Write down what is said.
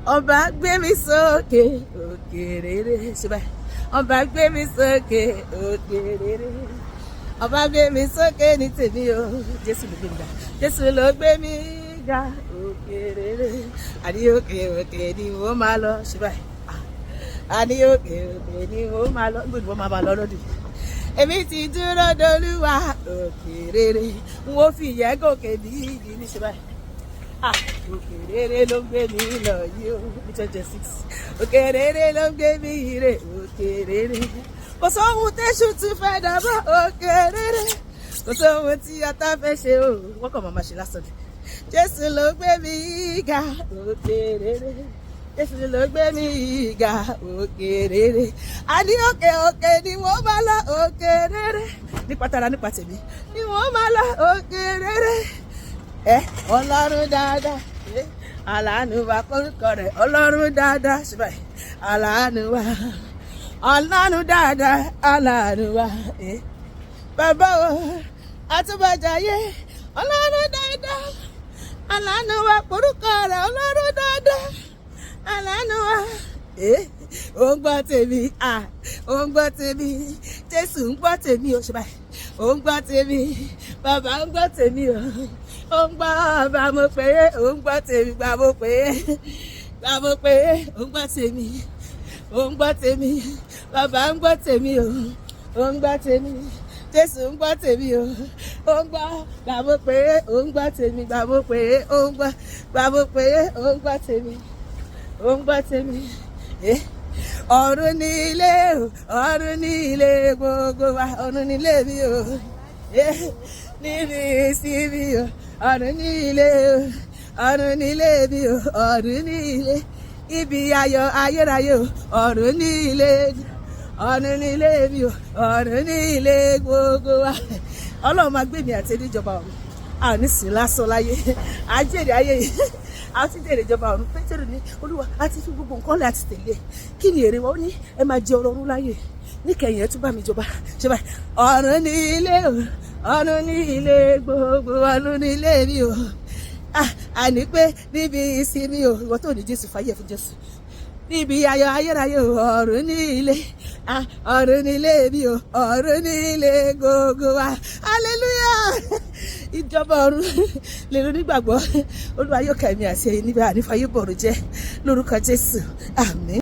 ọba gbé mi sókè òkè rere ṣe báyìí ọba gbé mi sókè òkè rere ọba gbé mi sókè ní tèmi o jésù ló gbé mi ga jésù ló gbé mi ga òkè rere àní òkè òkè ni mo máa lọ ṣe báyìí àní òkè òkè ni mo máa lọ gbọ́dọ̀ mo máa lọ lọ́dún èmi ti dúró dolúwa òkè rere n ó fi ìyẹn gòkè bí ìdí ní ṣe báyìí òkè rere ló ń gbé mi lọ yìí o ní 26 òkè rere ló ń gbé mi rè òkè rere kò sóhun tẹ́sù tún fẹ́ dàbọ̀ òkè rere kò sóhun tí ọ̀tá fẹ́ ṣe o wọ́n kàn máa ṣe lásán ni jésù ló gbé mi ga òkè rere jésù ló gbé mi ga òkè rere àní òkè òkè ni wọ́n máa lọ òkè rere nípa tara nípa tèmi ni wọ́n máa lọ òkè rere ọlọ́run dáadáa aláàánú wa kórúkọ rẹ̀ ọlọ́run dáadáa ṣùgbọ́n aláàánú wa ọlọ́run dáadáa aláàánú wa bàbá o àtúbọ̀jáyé ọlọ́run dáadáa aláàánú wa kórúkọ rẹ̀ ọlọ́run dáadáa aláàánú wa ó ń gbọ́ tèmi ó ń gbọ́ tèmi jésù ń gbọ́ tèmi o ṣùgbọ́n ó ń gbọ́ tèmi bàbá ń gbọ́ tèmi o ó ń gbọ́ bá mo pé ó ń gbọ́ tèmi gbà mo pé ó ń gbọ́ tèmi ó ń gbọ́ tèmi bàbá ń gbọ́ tèmi o ó ń gbọ́ tèmi jésù ń gbọ́ tèmi o ó ń gbọ́ gbà mo pé ó ń gbọ́ tèmi gbà mo pé ó ń gbọ́ gbà mo pé ó ń gbọ́ tèmi ó ń gbọ́ tèmi ọ̀run ní ilé o ọ̀run ní ilé gbogbo wa ọ̀run ní ilé mi o níbi ìsinmi o ọ̀run ní ilé o ọ̀run ní ilé mi o ọ̀run ní ilé ibi ayọ̀ ayérayé o ọ̀run ní ilé ọ̀run ní ilé mi o ọ̀run ní ilé gbogbo wa ọlọ́run máa gbé mi àti ẹníjọba ọ̀run a ò ní sìn lásán láyé àjèrè ayé yìí a ti dèrè ìjọba ọ̀run pétérù ní olúwa a ti fi gbogbo nǹkan lẹ̀ àti tẹ̀lé kí ni èrè wọn ó ní ẹ máa jẹ ọrọ̀ ọ̀run láyé níkẹyìn ẹ tún bá mi jọba ṣe báyìí ọ̀run ní ilé o ọ̀run ní ilé gbogbo ọ̀run ní ilé mi o àní pé níbi ìsinmi o ìwọ tó ní jésù fàyè fún jésù níbi ayọ̀ ayérayé o ọ̀run ní ilé ọ̀run ní ilé mi o ọ̀run ní ilé gbogbo wa hallelujah ìjọba ọ̀run lè ronú nígbàgbọ́ olúwa yóò kẹ́mi àti ẹ̀yin níbẹ̀ ànífàyè bọ̀rù jẹ́ lórúkọ jésù àmín.